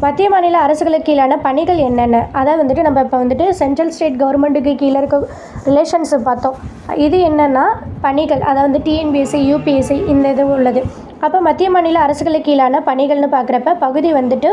மத்திய மாநில அரசுகளுக்கு கீழான பணிகள் என்னென்ன, அதாவது வந்துட்டு நம்ம இப்போ வந்துட்டு சென்ட்ரல் ஸ்டேட் கவர்மெண்ட்டுக்கு கீழே இருக்க ரிலேஷன்ஸை பார்த்தோம். இது என்னென்னா பணிகள், அதாவது வந்து டிஎன்பிஎஸ்சி யூபிஎஸ்சி இந்த இது உள்ளது. அப்போ மத்திய மாநில அரசுகளுக்கு கீழான பணிகள்னு பார்க்குறப்ப பகுதி வந்துட்டு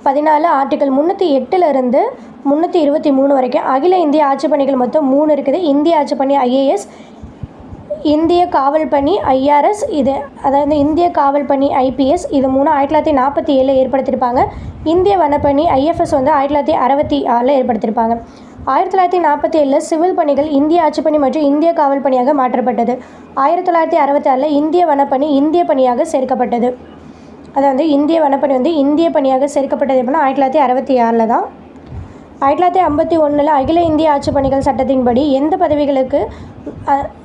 14 ஆர்டிக்கல் 308 323 வரைக்கும் அகில இந்திய ஆட்சிப் பணிகள் மொத்தம் 3 இருக்குது. இந்திய ஆட்சிப் பணி ஐஏஎஸ், இந்திய காவல் பணி ஐஆர்எஸ், இது அதாவது இந்திய காவல் பணி ஐபிஎஸ், இது 3 1947 ஏற்படுத்தியிருப்பாங்க. இந்திய வனப்பணி ஐஎஃப்எஸ் வந்து 1966 ஏற்படுத்தியிருப்பாங்க. 1947 சிவில் பணிகள் இந்திய ஆட்சிப்பணி மற்றும் இந்திய காவல் பணியாக மாற்றப்பட்டது. 1966 இந்திய வனப்பணி இந்திய பணியாக சேர்க்கப்பட்டது. அதாவது இந்திய வனப்பணி வந்து இந்திய பணியாக சேர்க்கப்பட்டது எப்படின்னா 1966 தான். 1951 அகில இந்திய ஆட்சிப் பணிகள் சட்டத்தின்படி எந்த பதவிகளுக்கு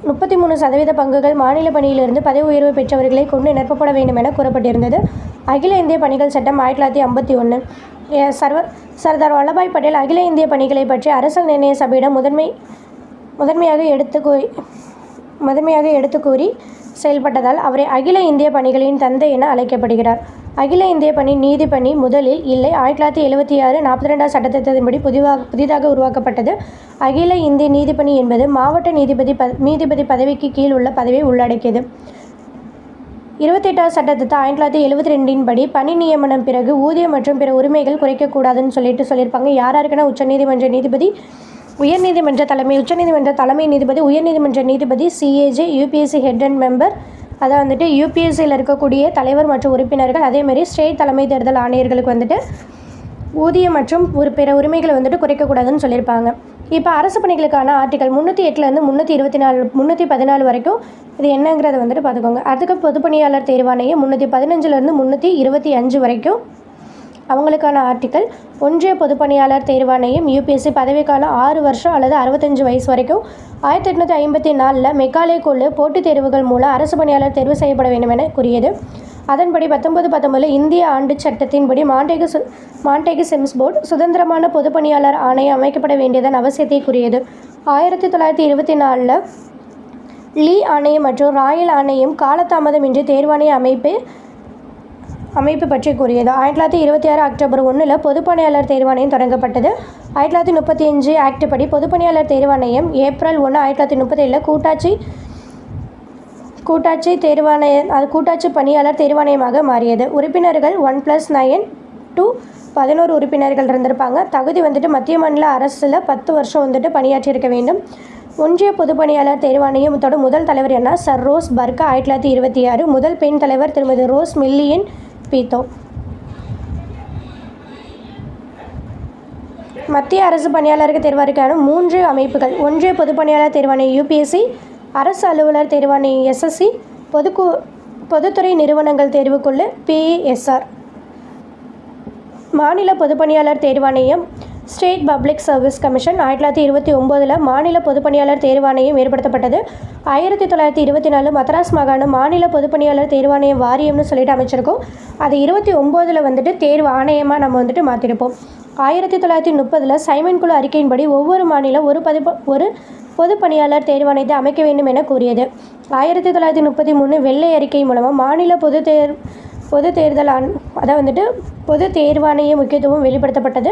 33% பங்குகள் மாநில பணியிலிருந்து பதவி உயர்வு பெற்றவர்களை கொண்டு நிரப்பப்பட வேண்டும் என கூறப்பட்டிருந்தது. அகில இந்திய பணிகள் சட்டம் 1951. சர்தார் வல்லபாய் பட்டேல் அகில இந்திய பணிகளை பற்றி அரசியல் நிர்ணய சபையிடம் முதன்மையாக எடுத்து கூறி செயல்பட்டதால் அவரை அகில இந்திய பணிகளின் தந்தை என அழைக்கப்படுகிறார். அகில இந்திய பணி நீதி பணி முதலில் இல்லை. 1976 42 சட்டத்திட்டத்தின்படி புதிதாக உருவாக்கப்பட்டது. அகில இந்திய நீதிப்பணி என்பது மாவட்ட நீதிபதி பதவிக்கு கீழ் உள்ள பதவியை உள்ளடக்கியது. 28வது சட்டத்திட்டம் 1972 படி பணி நியமனம் பிறகு ஊதியம் மற்றும் பிற உரிமைகள் குறைக்கக்கூடாதுன்னு சொல்லியிருப்பாங்க. யாருக்குன்னா உச்சநீதிமன்ற நீதிபதி, உயர்நீதிமன்ற தலைமை நீதிபதி, உயர்நீதிமன்ற நீதிபதி, CAJ, UPSC head and member, அதான் வந்துட்டு யூபிஎஸ்சியில் இருக்கக்கூடிய தலைவர் மற்றும் உறுப்பினர்கள். அதேமாதிரி ஸ்டேட் தலைமை தேர்தல் ஆணையர்களுக்கு வந்துட்டு ஊதியம் மற்றும் பிற உரிமைகளை வந்துட்டு குறைக்கக்கூடாதுன்னு சொல்லியிருப்பாங்க. இப்போ அரசு பணிகளுக்கான ஆர்டிக்கல் 308 314 வரைக்கும் இது என்னங்கிறத வந்துட்டு பார்த்துக்கோங்க. அதுக்கு பொதுப்பணியாளர் தேர்வாணையம் 315 325 வரைக்கும் அவங்களுக்கான ஆர்டிக்கல். ஒன்றிய பொதுப்பணியாளர் தேர்வாணையம் யூபிஎஸ்சி பதவிக்காலம் 6 வருஷம் அல்லது 65 வயசு வரைக்கும். 1854 மெக்காலே குழு போட்டித் தேர்வுகள் மூலம் அரசு பணியாளர் தேர்வு செய்யப்பட வேண்டும் என கூறியது. அதன்படி 1919 இந்திய ஆண்டு சட்டத்தின்படி மாண்டேகு செம்ஸ் போர்டு சுதந்திரமான பொதுப்பணியாளர் ஆணையம் அமைக்கப்பட வேண்டியதன் அவசியத்தை கூறியது. 1924 லீ ஆணையம் மற்றும் ராயல் ஆணையம் காலதாமதமின்றி தேர்வாணைய அமைப்பு பற்றி கூறியது. 1926 அக்டோபர் 1 பொதுப்பணியாளர் தேர்வாணையம் தொடங்கப்பட்டது. 1935 ஆக்ட் படி பொதுப்பணியாளர் தேர்வாணையம் ஏப்ரல் 1 1937 கூட்டாட்சி பணியாளர் தேர்வாணையமாக மாறியது. உறுப்பினர்கள் 1+9 to 11 உறுப்பினர்கள் இருந்திருப்பாங்க. தகுதி வந்துட்டு மத்திய மாநில அரசில் 10 வருஷம் வந்துட்டு பணியாற்றியிருக்க வேண்டும். ஒன்றிய பொதுப்பணியாளர் தேர்வாணையத்தோட முதல் தலைவர் என்ன? Sir rose work 1926. முதல் பெண் தலைவர் திருமதி ரோஸ் மில்லியன் பீத்தோ. மத்திய அரசு பணியாளருக்கு தேர்வாருக்கான 3 அமைப்புகள்: ஒன்றிய பொதுப்பணியாளர் தேர்வாணையம் யூபிஎஸ்சி, அரசு அலுவலர் தேர்வாணையம் எஸ்எஸ்சி, பொதுத்துறை நிறுவனங்கள் தேர்வுக்குழு பிஇஎஸ்ஆர். மாநில பொதுப்பணியாளர் தேர்வாணையம் ஸ்டேட் பப்ளிக் சர்வீஸ் கமிஷன் 1929 மாநில பொதுப்பணியாளர் தேர்வாணையம் ஏற்படுத்தப்பட்டது. 1924 மദ്രാஸ் மாகாணம் மாநில பொதுப்பணியாளர் தேர்வாணைய வாரியம்னு சொல்லிட்டு அமைச்சிருக்கோம். அது 29 வந்துட்டு தேர்வு ஆணையமாக நம்ம வந்துட்டு மாற்றிருப்போம். 1930 சைமன் குழு அறிக்கையின்படி ஒவ்வொரு மாநிலம் ஒரு பொதுப்பணியாளர் தேர்வாணையத்தை அமைக்க வேண்டும் என கூறியது. 1933 வெள்ளை அறிக்கை மூலமாக மாநில பொது தேர்வாணைய முக்கியத்துவம் வெளிப்படுத்தப்பட்டது.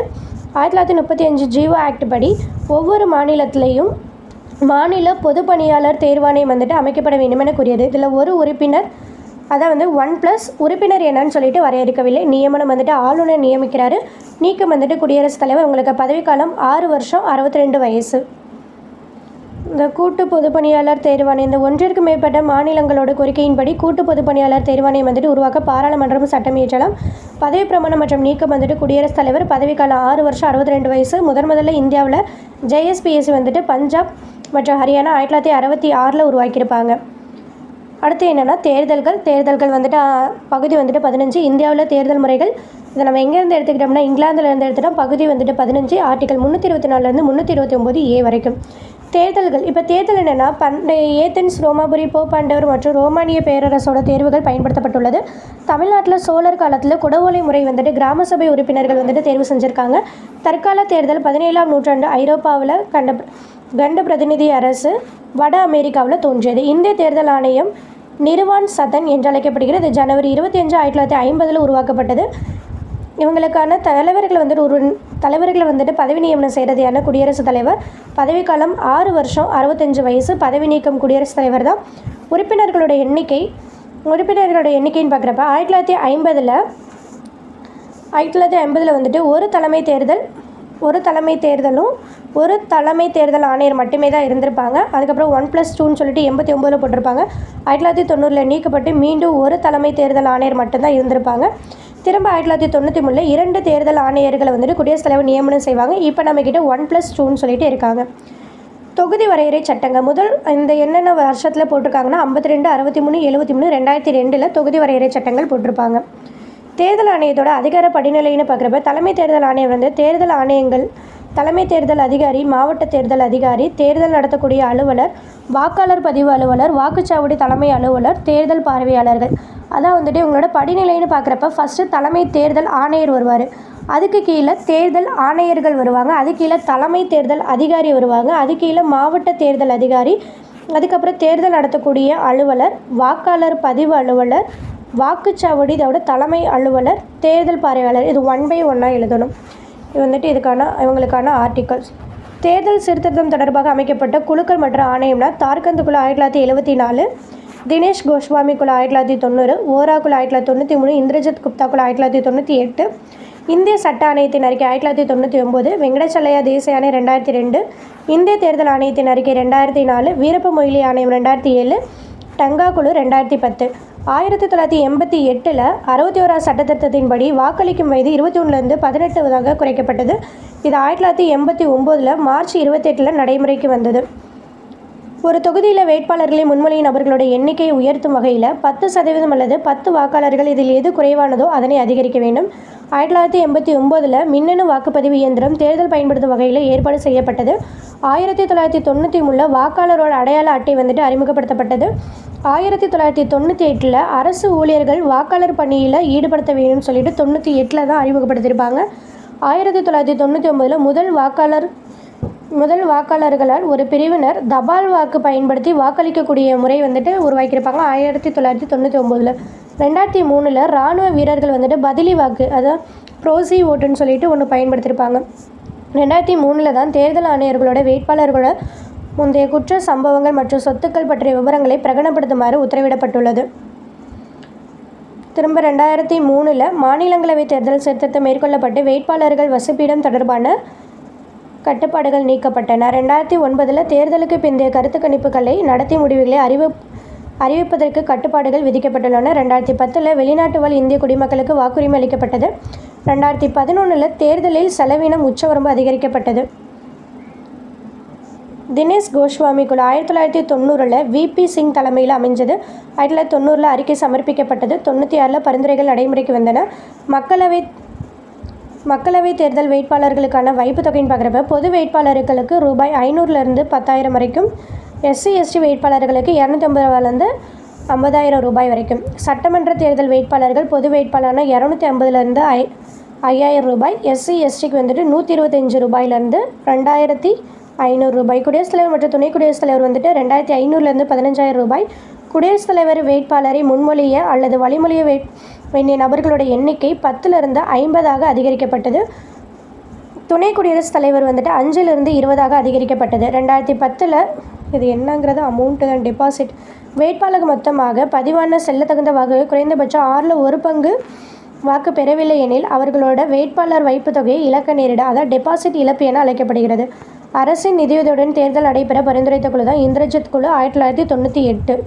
1935 ஜியோ ஆக்ட் படி ஒவ்வொரு மாநிலத்திலையும் மாநில பொதுப்பணியாளர் தேர்வாணையம் வந்துட்டு அமைக்கப்பட வேண்டும் என கூறியது. இதில் ஒரு உறுப்பினர், அதாவது 1+ உறுப்பினர் என்னன்னு சொல்லிட்டு வரையறுக்கவில்லை. நியமனம் வந்துட்டு ஆளுநர் நியமிக்கிறாரு. நீக்கம் வந்துட்டு குடியரசுத் தலைவர். உங்களுக்கு பதவிக்காலம் 6 வருஷம் 62 வயசு. இந்த கூட்டு பொதுப்பணியாளர் தேர்வாணையம் இந்த ஒன்றிற்கு மேற்பட்ட மாநிலங்களோட கோரிக்கையின்படி கூட்டு பொதுப்பணியாளர் தேர்வாணையம் வந்துட்டு உருவாக்க பாராளுமன்றம் சட்டம் இயற்றலாம். பதவி பிரமாணம் மற்றும் நீக்கம் வந்துட்டு குடியரசுத் தலைவர். பதவிக்காலம் 6 வருஷம் 62 வயசு. முதல்ல இந்தியாவில் ஜேஎஸ்பிஎஸ்சி வந்துட்டு பஞ்சாப் மற்றும் ஹரியானா 1966 உருவாக்கியிருப்பாங்க. அடுத்து என்னென்னா தேர்தல்கள் வந்துட்டு பகுதி வந்துட்டு 15. இந்தியாவில் தேர்தல் முறைகள் இதை நம்ம எங்கேருந்து எடுத்துக்கிட்டோம்னா இங்கிலாந்துலேருந்து எடுத்துட்டோம். பகுதி வந்துட்டு 15 ஆர்டிக்கல் 324 329 வரைக்கும். தேர்தல்கள். இப்போ தேர்தல் என்னென்னா பண்டைய ஏதென்ஸ், ரோமாபுரி, போப்பாண்டவர் மற்றும் ரோமானிய பேரரசோட தேர்வுகள் பயன்படுத்தப்பட்டுள்ளது. தமிழ்நாட்டில் சோழர் காலத்தில் குடவோலை முறை வந்துட்டு கிராம சபை உறுப்பினர்கள் வந்துட்டு தேர்வு செஞ்சுருக்காங்க. தற்கால தேர்தல் 17ஆம் நூற்றாண்டு ஐரோப்பாவில் கண்ட பிரதிநிதி அரசு வட அமெரிக்காவில் தோன்றியது. இந்திய தேர்தல் ஆணையம் நிர்வான் சதன் என்று அழைக்கப்படுகிறது. ஜனவரி 25 1950 உருவாக்கப்பட்டது. இவங்களுக்கான தலைவர்களை வந்துட்டு பதவி நியமனம் செய்கிறது யாருன்னா குடியரசுத் தலைவர். பதவிக்காலம் 6 வருஷம், 65 வயசு. பதவி நீக்கம் குடியரசுத் தலைவர் தான். உறுப்பினர்களுடைய எண்ணிக்கைன்னு பார்க்குறப்ப 1950 வந்துட்டு ஒரு தலைமை தேர்தல் ஆணையர் மட்டுமே தான் இருந்திருப்பாங்க. அதுக்கப்புறம் 1+2ன்னு சொல்லிட்டு 89 போட்டிருப்பாங்க. 1990 நீக்கப்பட்டு மீண்டும் ஒரு தலைமை தேர்தல் ஆணையர் மட்டும்தான் இருந்திருப்பாங்க. திரும்ப 1993 2 தேர்தல் ஆணையர்களை வந்துட்டு குடியரசுத் தலைவர் நியமனம் செய்வாங்க. இப்போ நம்மக்கிட்ட 1+2ன்னு சொல்லிட்டு இருக்காங்க. தொகுதி வரையறை சட்டங்கள் இந்த என்னென்ன வருஷத்தில் போட்டிருக்காங்கன்னா 52, 63, 73, 2002 தொகுதி வரையறை சட்டங்கள் போட்டிருப்பாங்க. தேர்தல் ஆணையத்தோட அதிகார படிநிலைன்னு பார்க்குறப்ப தலைமை தேர்தல் ஆணையம் வந்து தேர்தல் ஆணையங்கள், தலைமை தேர்தல் அதிகாரி, மாவட்ட தேர்தல் அதிகாரி, தேர்தல் நடத்தக்கூடிய அலுவலர், வாக்காளர் பதிவு அலுவலர், வாக்குச்சாவடி தலைமை அலுவலர், தேர்தல் பார்வையாளர்கள். அதான் வந்துட்டு இவங்களோட படிநிலைன்னு பார்க்குறப்ப ஃபஸ்ட்டு தலைமை தேர்தல் ஆணையர் வருவார். அதுக்கு கீழே தேர்தல் ஆணையர்கள் வருவாங்க. அது கீழே தலைமை தேர்தல் அதிகாரி வருவாங்க. அது கீழே மாவட்ட தேர்தல் அதிகாரி, அதுக்கப்புறம் தேர்தல் நடத்தக்கூடிய அலுவலர், வாக்காளர் பதிவு அலுவலர், வாக்குச்சாவடி இதோட தலைமை அலுவலர், தேர்தல் பார்வையாளர். இது 1 by 1 எழுதணும். இது வந்துட்டு இவங்களுக்கான ஆர்டிகல்ஸ். தேர்தல் சீர்திருத்தம் தொடர்பாக அமைக்கப்பட்ட குழுக்கள் மற்றும் ஆணையம்னா தார்கந்து குழு 1974, தினேஷ் கோஸ்வாமி குழு 1990, ஓரா குழு 1993, இந்திரஜித் குப்தா குழு 1998, இந்திய சட்ட ஆணையத்தின் அறிக்கை 1999, வெங்கடச்சலையா தேசிய ஆணையம் 2002, இந்திய தேர்தல் ஆணையத்தின் அறிக்கை 2004, வீரப்ப மொய்லி ஆணையம் 2007, டங்கா குழு 2010. 1988 61வது சட்டத்திட்டத்தின்படி வாக்களிக்கும் வயது 21லேருந்து 18 குறைக்கப்பட்டது. இது 1989 மார்ச் 28 நடைமுறைக்கு வந்தது. ஒரு தொகுதியில் வேட்பாளர்களை முன்மொழியும் நபர்களோட எண்ணிக்கையை உயர்த்தும் வகையில் 10% அல்லது 10 வாக்காளர்கள் இதில் எது குறைவானதோ அதனை அதிகரிக்க வேண்டும். 1989 மின்னணு வாக்குப்பதிவு இயந்திரம் தேர்தல் பயன்படுத்தும் வகையில் ஏற்பாடு செய்யப்பட்டது. 1993 வாக்காளரோட அடையாள அட்டை வந்துட்டு அறிமுகப்படுத்தப்பட்டது. 1998 அரசு ஊழியர்கள் வாக்காளர் பணியில் ஈடுபடுத்த வேணும்னு சொல்லிட்டு 98 தான் அறிமுகப்படுத்தியிருப்பாங்க. 1999 முதல் வாக்காளர்களால் ஒரு பிரிவினர் தபால் வாக்கு பயன்படுத்தி வாக்களிக்கக்கூடிய முறை வந்துட்டு உருவாக்கியிருப்பாங்க 1999. 2003 இராணுவ வீரர்கள் வந்துட்டு பதிலி வாக்கு, அதாவது ப்ரோசி ஓட்டுன்னு சொல்லிட்டு ஒன்று பயன்படுத்தியிருப்பாங்க. 2003 தான் தேர்தல் ஆணையர்களோட வேட்பாளர்களோட முந்தைய குற்ற சம்பவங்கள் மற்றும் சொத்துக்கள் பற்றிய விவரங்களை பிரகடனப்படுத்துமாறு உத்தரவிடப்பட்டுள்ளது. திரும்ப 2003 மாநிலங்களவை தேர்தல் சீர்திருத்தம் மேற்கொள்ளப்பட்டு வேட்பாளர்கள் வசிப்பிடம் தொடர்பான கட்டுப்பாடுகள் நீக்கப்பட்டன. 2009 தேர்தலுக்கு பிந்தைய கருத்து கணிப்புகளை நடத்தி முடிவுகளை அறிவிப்பதற்கு கட்டுப்பாடுகள் விதிக்கப்பட்டுள்ளன. 2010 வெளிநாட்டு வாழ் இந்திய குடிமக்களுக்கு வாக்குரிமை அளிக்கப்பட்டது. 2011 தேர்தலில் செலவினம் உச்சவரம்பு அதிகரிக்கப்பட்டது. தினேஷ் கோஸ்வாமி குழு 1990 VP சிங் தலைமையில் அமைஞ்சது. 1990 அறிக்கை சமர்ப்பிக்கப்பட்டது. 96 பரிந்துரைகள் நடைமுறைக்கு வந்தன. மக்களவை தேர்தல் வேட்பாளர்களுக்கான வைப்பு தொகைன்னு பார்க்குறப்ப பொது வேட்பாளர்களுக்கு ரூபாய் 500லேருந்து 10,000 வரைக்கும், SC/ST வேட்பாளர்களுக்கு 250 50,000 ரூபாய் வரைக்கும். சட்டமன்ற தேர்தல் வேட்பாளர்கள் பொது வேட்பாளர்னா 250லேருந்து 5,000 ரூபாய், SC/STக்கு வந்துட்டு 125 ரூபாயிலேருந்து 2,500 ரூபாய். குடியரசுத் தலைவர் மற்றும் துணை குடியரசுத் தலைவர் வந்துட்டு 2,500லேருந்து 15,000 ரூபாய். குடியரசுத் தலைவர் வேட்பாளரை முன்மொழிய அல்லது வழிமொழிய வேண்டிய நபர்களோட எண்ணிக்கை 10லேருந்து 50 அதிகரிக்கப்பட்டது. துணை குடியரசுத் தலைவர் வந்துட்டு 5லேருந்து 20 அதிகரிக்கப்பட்டது. 2010 இது என்னங்கிறது அமௌண்ட்டு தான், டெபாசிட். வேட்பாளர்கள் மொத்தமாக பதிவான செல்லத்தகுந்த வாக்கு குறைந்தபட்சம் 1/4 வாக்கு பெறவில்லை எனில் அவர்களோட வேட்பாளர் வைப்பு தொகையை இழக்க நேரிட, அதாவது டெபாசிட் இழப்பு என அழைக்கப்படுகிறது. அரசின் நிதியுதவியுடன் தேர்தல் நடைபெற பரிந்துரைத்த குழு தான் இந்திரஜித் குழு 1998.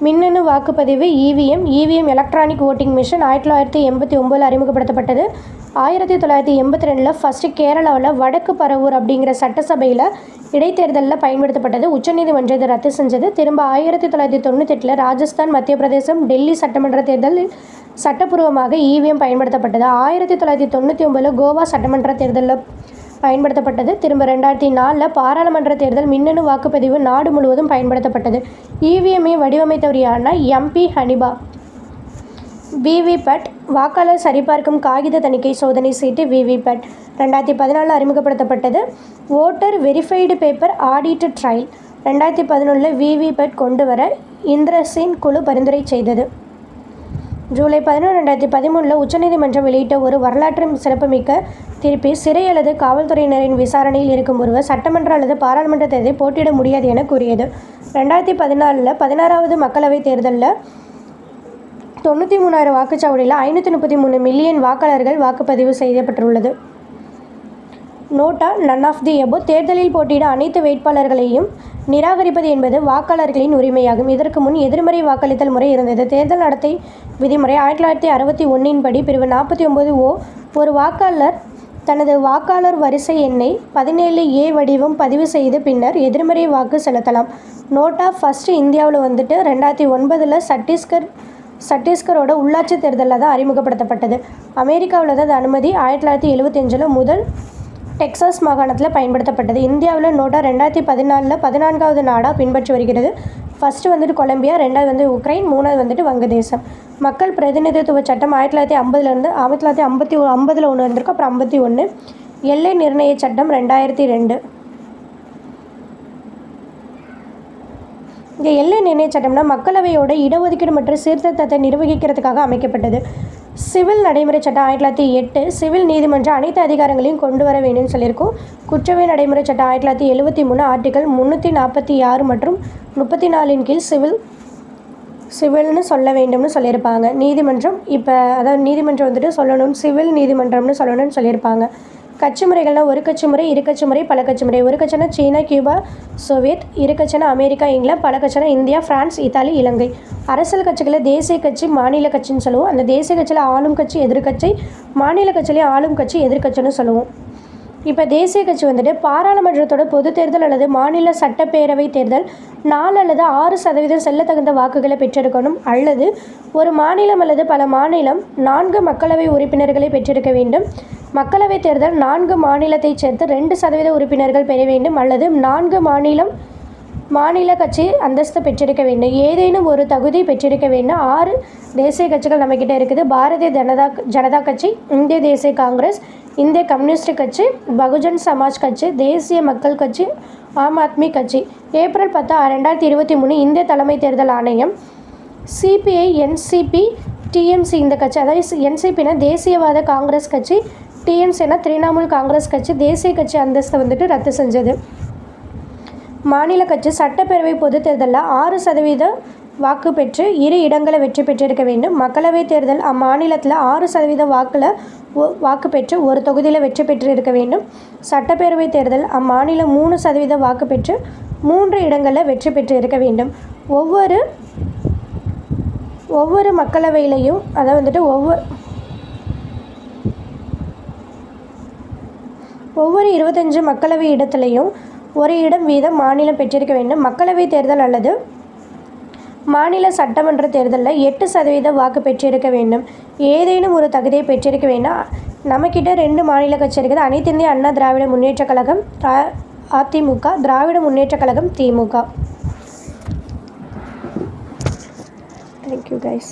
மின்னணு வாக்குப்பதிவு EVM எலக்ட்ரானிக் ஓட்டிங் மிஷின் 1989 அறிமுகப்படுத்தப்பட்டது. 1982 ஃபஸ்ட்டு கேரளாவில் வடக்கு பரவூர் அப்படிங்கிற சட்டசபையில் இடைத்தேர்தலில் பயன்படுத்தப்பட்டது. உச்சநீதிமன்றம் இதை ரத்து செஞ்சது. திரும்ப 1998 ராஜஸ்தான், மத்திய பிரதேசம், டெல்லி சட்டமன்ற தேர்தலில் சட்டப்பூர்வமாக EVM பயன்படுத்தப்பட்டது. 1999 கோவா சட்டமன்ற தேர்தலில் பயன்படுத்தப்பட்டது. திரும்ப 2004 பாராளுமன்ற தேர்தல் மின்னணு வாக்குப்பதிவு நாடு முழுவதும் பயன்படுத்தப்பட்டது. EVM-ஐ வடிவமைத்தவர் யாருன்னா MP ஹனிபா. VVPAT வாக்காளர் சரிபார்க்கும் காகித தணிக்கை சோதனை சீட்டு VVPAT 2014 அறிமுகப்படுத்தப்பட்டது. Voter verified paper audit trail 2011 VVPAT கொண்டு வர இந்திரசின் குழு பரிந்துரை செய்தது. ஜூலை 11, 2013 உச்சநீதிமன்றம் வெளியிட்ட ஒரு வரலாற்று சிறப்புமிக்க தீர்ப்பில் சிறை அல்லது காவல்துறையினரின் விசாரணையில் இருக்கும் ஒருவர் சட்டமன்ற அல்லது பாராளுமன்ற தேர்தலில் போட்டியிட முடியாது என கூறியது. 2014 16வது மக்களவைத் தேர்தலில் 93,000 வாக்குச்சாவடியில் 533 மில்லியன் வாக்காளர்கள் வாக்குப்பதிவு செய்யப்பட்டுள்ளது. நோட்டா நன் ஆஃப் தி எபோ தேர்தலில் போட்டியிட அனைத்து வேட்பாளர்களையும் நிராகரிப்பது என்பது வாக்காளர்களின் உரிமையாகும். இதற்கு முன் எதிர்மறை வாக்களித்தல் முறை இருந்தது. தேர்தல் நடத்தை விதிமுறை 1961 படி பிரிவு 49 ஒரு வாக்காளர் தனது வாக்காளர் வரிசை எண்ணை 17A வடிவம் பதிவு செய்து பின்னர் எதிர்மறை வாக்கு செலுத்தலாம். நோட்டா ஃபர்ஸ்ட் இந்தியாவில் 2009 சத்தீஸ்கரோட உள்ளாட்சி தேர்தலில் தான் அறிமுகப்படுத்தப்பட்டது. அமெரிக்காவில் தான் அனுமதி 1975 முதல் டெக்சாஸ் மாகாணத்தில் பயன்படுத்தப்பட்டது. இந்தியாவில் நோட்டா 2014 14வது நாடாக பின்பற்றி வருகிறது. ஃபர்ஸ்ட் கொலம்பியா, 2வது உக்ரைன், 3வது வங்கதேசம். மக்கள் பிரதிநிதித்துவ சட்டம் 1950 1950 ஒன்று வந்திருக்கு, அப்புறம் 51. எல்லை நிர்ணய சட்டம் 2002. இந்த எல்லை நிர்ணய சட்டம்னா மக்களவையோட இடஒதுக்கீடு மற்றும் சீர்திருத்தத்தை நிர்வகிக்கிறதுக்காக அமைக்கப்பட்டது. சிவில் நடைமுறை சட்டம் 1908 சிவில் நீதிமன்றம் அனைத்து அதிகாரங்களையும் கொண்டு வர வேண்டும்னு சொல்லியிருக்கோம். குற்றவியல் நடைமுறை சட்டம் 1973 ஆர்டிகல் 346 மற்றும் 34 கீழ் சிவில்னு சொல்ல வேண்டும்னு சொல்லியிருப்பாங்க. நீதிமன்றம் அதாவது நீதிமன்றம் சொல்லணும், சிவில் நீதிமன்றம்னு சொல்லணும்னு சொல்லியிருப்பாங்க. கட்சி முறைகள்னால் ஒரு கட்சி முறை, இரு கட்சி முறை, பல கட்சி முறை. ஒரு கட்சினா சீனா, கியூபா, சோவியத். இரு கட்சினா அமெரிக்கா, இங்கிலாந்து. பல கட்சினா இந்தியா, பிரான்ஸ், இத்தாலி, இலங்கை. அரசியல் கட்சிகளை தேசிய கட்சி, மாநில கட்சின்னு சொல்லுவோம். அந்த தேசிய கட்சியில் ஆளும் கட்சி, எதிர்கட்சி. மாநில கட்சியிலையும் ஆளும் கட்சி, எதிர்கட்சின்னு சொல்லுவோம். இப்போ தேசிய கட்சி பாராளுமன்றத்தோட பொது தேர்தல் அல்லது மாநில சட்டப்பேரவை தேர்தல் 4 அல்லது 6% செல்லத்தகுந்த வாக்குகளை பெற்றிருக்கணும், அல்லது ஒரு மாநிலம் அல்லது பல மாநிலம் 4 மக்களவை உறுப்பினர்களை பெற்றிருக்க வேண்டும். மக்களவைத் தேர்தல் 4 மாநிலத்தைச் சேர்த்து 2% உறுப்பினர்கள் பெற வேண்டும், அல்லது 4 மாநில கட்சி அந்தஸ்து பெற்றிருக்க வேண்டும். ஏதேனும் ஒரு தகுதி பெற்றிருக்க வேண்டும். 6 தேசிய கட்சிகள் நம்மக்கிட்ட இருக்குது. பாரதிய ஜனதா கட்சி, இந்திய தேசிய காங்கிரஸ், இந்திய கம்யூனிஸ்ட் கட்சி, பகுஜன் சமாஜ் கட்சி, தேசிய மக்கள் கட்சி, ஆம் ஆத்மி கட்சி. ஏப்ரல் 10, 2023 இந்திய தலைமை தேர்தல் ஆணையம் சிபிஐ, என்சிபி, டிஎம்சி இந்த கட்சி, அதாவது என்சிபினா தேசியவாத காங்கிரஸ் கட்சி, டிஎம்சினா திரிணாமுல் காங்கிரஸ் கட்சி தேசிய கட்சி அந்தஸ்தை ரத்து செஞ்சது. மாநில கட்சி சட்டப்பேரவை பொதுத் தேர்தலில் 6% வாக்கு பெற்று 2 இடங்களை வெற்றி பெற்றிருக்க வேண்டும். மக்களவைத் தேர்தல் அம்மாநிலத்தில் 6% வாக்கு பெற்று ஒரு தொகுதியில் வெற்றி பெற்று இருக்க வேண்டும். சட்டப்பேரவைத் தேர்தல் அம்மாநிலம் 3% வாக்கு பெற்று 3 இடங்களில் வெற்றி பெற்று இருக்க வேண்டும். ஒவ்வொரு மக்களவையிலையும் அதாவது ஒவ்வொரு 25 மக்களவை இடத்துலையும் 1 இடம் வீதம் மாநிலம் பெற்றிருக்க வேண்டும். மக்களவைத் தேர்தல் அல்லது மாநில சட்டமன்ற தேர்தலில் 8% வாக்கு பெற்றிருக்க வேண்டும். ஏதேனும் ஒரு தகுதியை பெற்றிருக்க வேண்டும். நம்மக்கிட்ட 2 மாநில கட்சி இருக்குது. அனைத்து இந்திய அண்ணா திராவிட முன்னேற்றக் கழகம் அதிமுக, திராவிட முன்னேற்றக் கழகம் திமுக. Thank you guys.